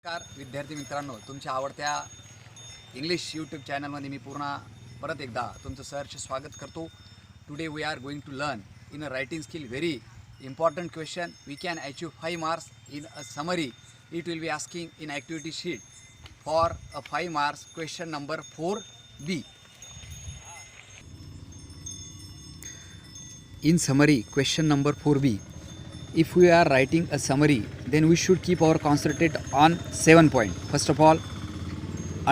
नमस्कार विद्यार्थी मित्रांनो, तुमच्या आवडत्या इंग्लिश यूट्यूब चॅनलमध्ये मी परत एकदा तुमचं सहर्ष स्वागत करतो. Today we are going to learn in a writing skill very important question. We can achieve 5 marks in a summary. It will be asking in activity sheet for a 5 marks question number 4B. In summary, question number 4B. If we are writing a summary, then we should keep our concentrate on 7 points. First of all,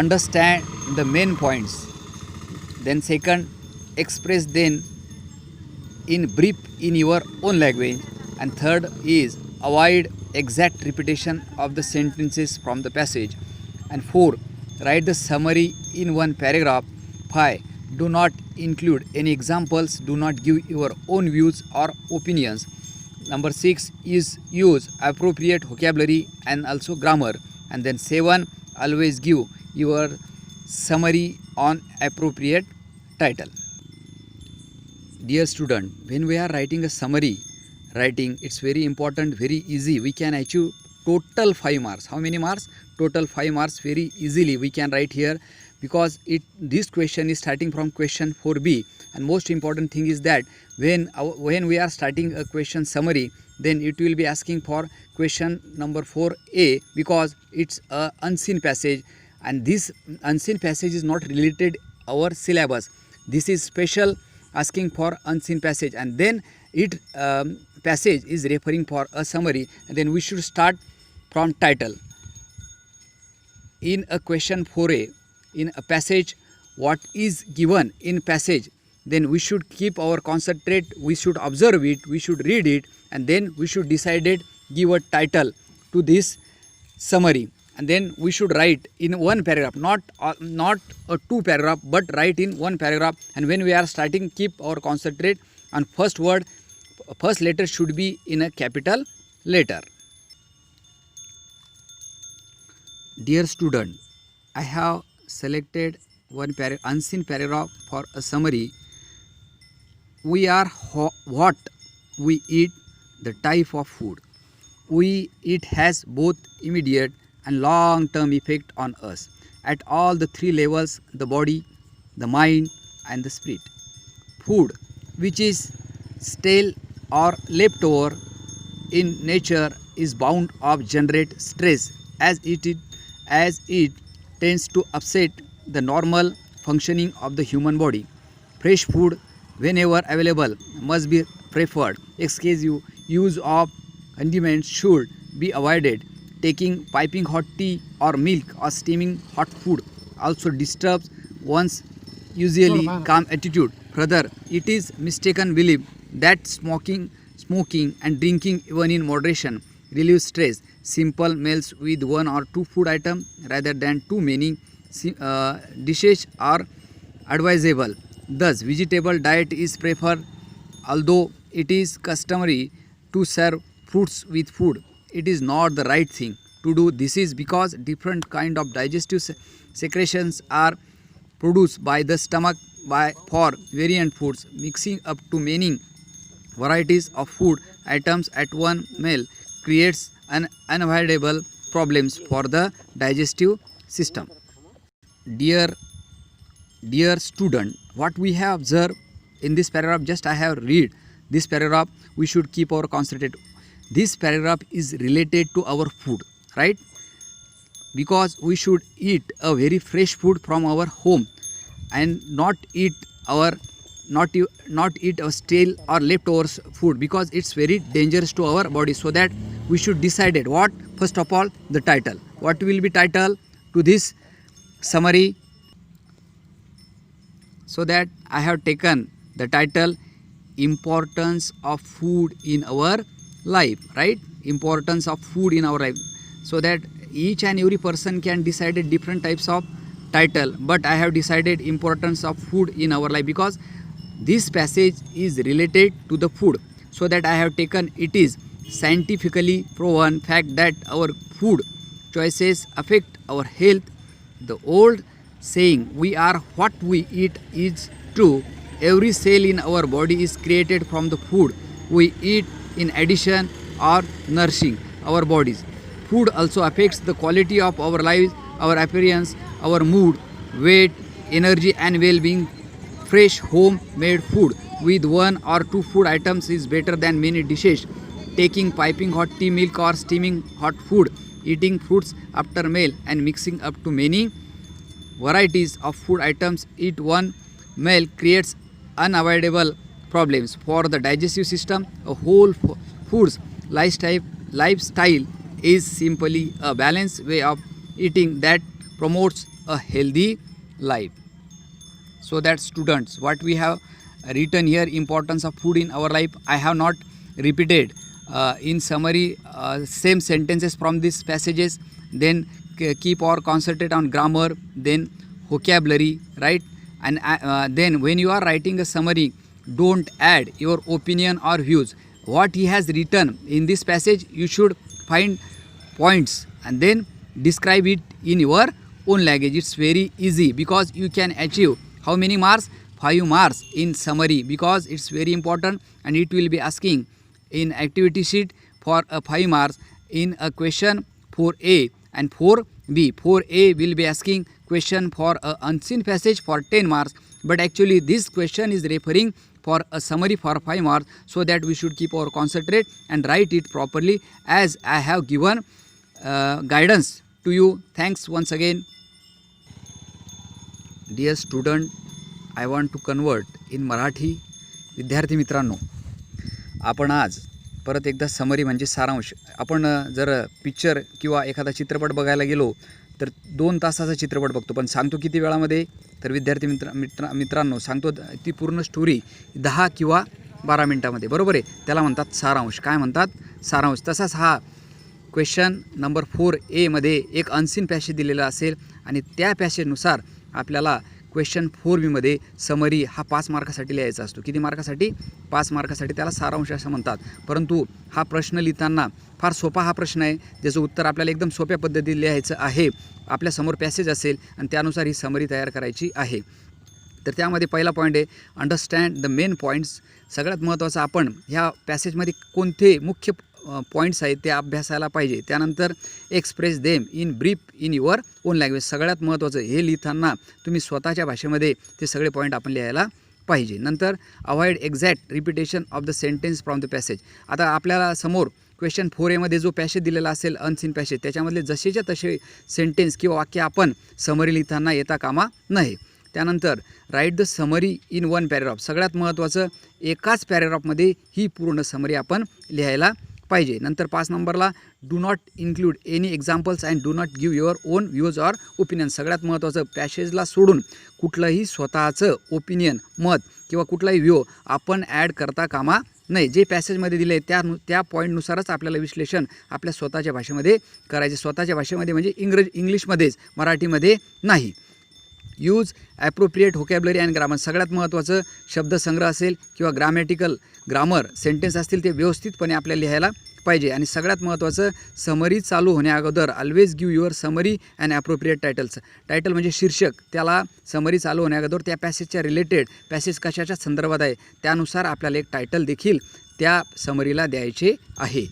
understand the main points. Then second, express them in brief in your own language. And third is avoid exact repetition of the sentences from the passage. And 4, write the summary in one paragraph. 5, do not include any examples, do not give your own views or opinions. Number 6 is use appropriate vocabulary and also grammar. And then 7, always give your summary on appropriate title. Dear student, when we are writing a summary, it's very important, very easy. We can achieve total 5 marks. How many marks? Total 5 marks very easily we can write here, because this question is starting from question 4B. And most important thing is that when we are starting a question summary, then it will be asking for question number 4A, because it's a unseen passage, and this unseen passage is not related our syllabus. This is special asking for unseen passage, and then passage is referring for a summary, and then we should start from title. In a question 4A, in a passage, what is given in passage, then we should keep our concentrate, we should observe it, we should read it, and then we should give a title to this summary. And then we should write in one paragraph, not a 2 paragraph, but write in one paragraph. And when we are starting, keep our concentrate on first word, first letter should be in a capital letter. Dear student, I have selected one unseen paragraph for a summary. We are what we eat, the type of food we eat has both immediate and long-term effect on us at all the 3 levels: the body, the mind, and the spirit. Food which is stale or leftover in nature is bound to generate stress, as it tends to upset the normal functioning of the human body. Fresh food, whenever available, must be preferred. Excessive use of condiments should be avoided. Taking piping hot tea or milk or steaming hot food also disturbs one's usually calm attitude. Further, it is mistaken belief that smoking and drinking, even in moderation, relieves stress. Simple meals with 1 or 2 food items rather than too many dishes are advisable. Thus, vegetable diet is preferred, although it is customary to serve fruits with food. It is not the right thing to do. This is because different kind of digestive secretions are produced by the stomach for variant foods. Mixing up too many varieties of food items at one meal creates unavoidable problems for the digestive system. Dear student, what we have observed in this paragraph, just I have read this paragraph, we should keep our concentrate. This paragraph is related to our food, right? Because we should eat a very fresh food from our home and not eat a stale or leftovers food, because it's very dangerous to our body. So that we should decide what? First of all, the title. What will be title to this summary? So that I have taken the title, Importance of Food in Our Life, right? Importance of food in our life. So that each and every person can decide different types of title, but I have decided importance of food in our life because this passage is related to the food. So that I have taken, it is scientifically proven fact that our food choices affect our health. The old saying, we are what we eat, is true. Every cell in our body is created from the food we eat, in addition or nourishing our bodies. Food also affects the quality of our lives, our appearance, our mood, weight, energy and well-being. Fresh home-made food with one or two food items is better than many dishes. Taking piping hot tea, milk or steaming hot food, eating fruits after meal and mixing up to many varieties of food items eat one meal creates unavoidable problems for the digestive system. A whole foods lifestyle is simply a balanced way of eating that promotes a healthy life. So that students, what we have written here, importance of food in our life, I have not repeated in summary same sentences from these passages. Then keep or concentrate on grammar, then vocabulary, right? And then when you are writing a summary, don't add your opinion or views. What he has written in this passage, you should find points and then describe it in your own language. It's very easy because you can achieve how many marks? 5 marks in summary, because it's very important and it will be asking in activity sheet for 5 marks in a question 4A and 4B. 4A will be asking question for a unseen passage for 10 marks, but actually this question is referring for a summary for 5 marks, so that we should keep our concentrate and write it properly as I have given guidance to you. Thanks once again. Dear student, I want to convert in Marathi. विद्यार्थी मित्रांनो, आपण आज परत एकदा summary म्हणजे सारांश. आपण जर पिक्चर किंवा एखादा चित्रपट बघायला गेलो तर 2 तासाचा चित्रपट बघतो, पण सांगतो किती वेळामध्ये? तर विद्यार्थी मित्रांनो सांगतो ती पूर्ण स्टोरी 10 किंवा 12 मिनिटामध्ये, बरोबर आहे? त्याला म्हणतात सारांश. काय म्हणतात? सारांश. तसाच हा क्वेश्चन नंबर 4A मध्ये एक अनसीन पॅसेज दिलेला असेल आणि त्या पॅसेजनुसार आपल्याला क्वेश्चन 4B मध्ये समरी हा 5 मार्कासाठी लिहायचा असतो. किती मार्कासाठी? 5 मार्कासाठी. त्याला सारांश असं म्हणतात. परंतु हा प्रश्न लिहिताना फार सोपा हा प्रश्न आहे, ज्याचं उत्तर आपल्याला एकदम सोप्या पद्धतीने लिहायचं आहे. आपल्यासमोर पॅसेज असेल आणि त्यानुसार ही समरी तयार करायची आहे. तर त्यामध्ये पहिला पॉईंट आहे अंडरस्टँड द मेन पॉईंट्स. सगळ्यात महत्त्वाचं आपण ह्या पॅसेजमध्ये कोणते मुख्य पॉईंट्स आहेत ते अभ्यासायला पाहिजे. त्यानंतर express them in brief in your own language. सगळ्यात महत्त्वाचं हे लिहिताना तुम्ही स्वतःच्या भाषेमध्ये ते सगळे पॉईंट आपण लिहायला पाहिजे. नंतर avoid exact repetition of the sentence from the passage. आता आपल्याला समोर क्वेश्चन 4A मध्ये जो पॅसेज दिलेला असेल अनसीन पॅसेज, त्याच्यामधले जसेच्या तसे सेंटेन्स किंवा वाक्य आपण समरी लिहिताना येता कामा नये. त्यानंतर write the summary in 1 paragraph. सगळ्यात महत्त्वाचं एकाच पॅरेग्राफमध्ये ही पूर्ण समरी आपण लिहायला पाहिजे. नंतर 5 नंबरला do not include any examples and do not give your own views or opinion. सगळ्यात महत्त्वाचं पॅसेजला सोडून कुठलंही स्वतःचं ओपिनियन, मत किंवा कुठलाही व्ह्यू आपण ॲड करता कामा नाही. जे पॅसेजमध्ये दिले त्या पॉईंटनुसारच आपल्याला विश्लेषण आपल्या स्वतःच्या भाषेमध्ये करायचे. स्वतःच्या भाषेमध्ये म्हणजे इंग्लिशमध्येच, मराठीमध्ये नाही. Use appropriate vocabulary and grammar. सगळ्यात महत्त्वाचं शब्दसंग्रह असेल किंवा ग्रामर सेंटेन्स असतील ते व्यवस्थितपणे आपल्याला लिहायला पाहिजे. आणि सगळ्यात महत्त्वाचं समरी चालू होण्याअगोदर always give your summary and appropriate titles. Title म्हणजे शीर्षक, त्याला समरी चालू होण्याअगोदर त्या पॅसेजच्या रिलेटेड, पॅसेज कशाच्या संदर्भात आहे त्यानुसार आपल्याला एक टायटल देखील त्या समरीला द्यायचे आहे.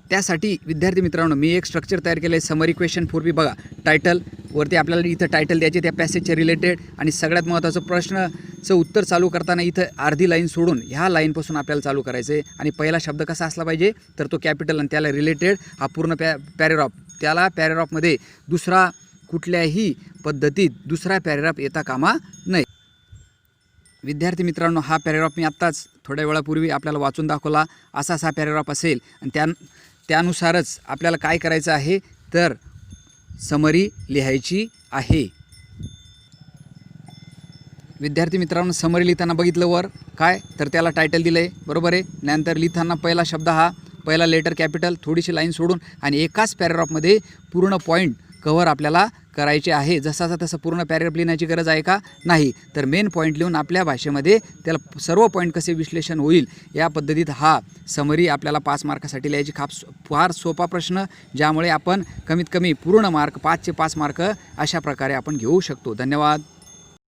त्यासाठी विद्यार्थी मित्रांनो मी एक स्ट्रक्चर तयार केलं आहे. समरी क्वेश्चन 4B बघा, टायटल वरती आपल्याला इथं टायटल द्यायचे त्या पॅसेजच्या रिलेटेड, आणि सगळ्यात महत्त्वाचं प्रश्नाचं उत्तर चालू करताना इथं अर्धी लाईन सोडून ह्या लाईनपासून आपल्याला चालू करायचं आहे. आणि पहिला शब्द कसा असला पाहिजे तर तो कॅपिटल, आणि त्याला रिलेटेड हा पूर्ण पॅरेग्राफ. त्याला पॅरेग्राफमध्ये दुसरा कुठल्याही पद्धतीत दुसरा पॅरेग्राफ येता कामा नये. विद्यार्थी मित्रांनो हा पॅरेग्राफ मी आत्ताच थोड्या वेळापूर्वी आपल्याला वाचून दाखवला. असाच हा पॅरेग्राफ असेल आणि त्यानुसारच आपल्याला काय करायचं आहे तर समरी लिहायची आहे. विद्यार्थी मित्रांनो समरी लिहिताना बघितलं वर काय तर त्याला टायटल दिलं आहे, बरोबर आहे. नंतर लिहिताना पहिला शब्द हा पहिला लेटर कॅपिटल, थोडीशी लाईन सोडून, आणि एकाच पॅरेग्राफमध्ये पूर्ण पॉईंट कव्हर आपल्याला करायचे आहे. जसाचा तसं पूर्ण पॅरेग्राफ लिहिण्याची गरज आहे का? नाही. तर मेन पॉईंट लिहून आपल्या भाषेमध्ये त्याला सर्व पॉईंट कसे विश्लेषण होईल या पद्धतीत हा समरी आपल्याला 5 मार्कासाठी लिहायची. फार सोपा प्रश्न, ज्यामुळे आपण कमीत कमी पूर्ण मार्क 5चे 5 मार्क अशा प्रकारे आपण घेऊ शकतो. धन्यवाद.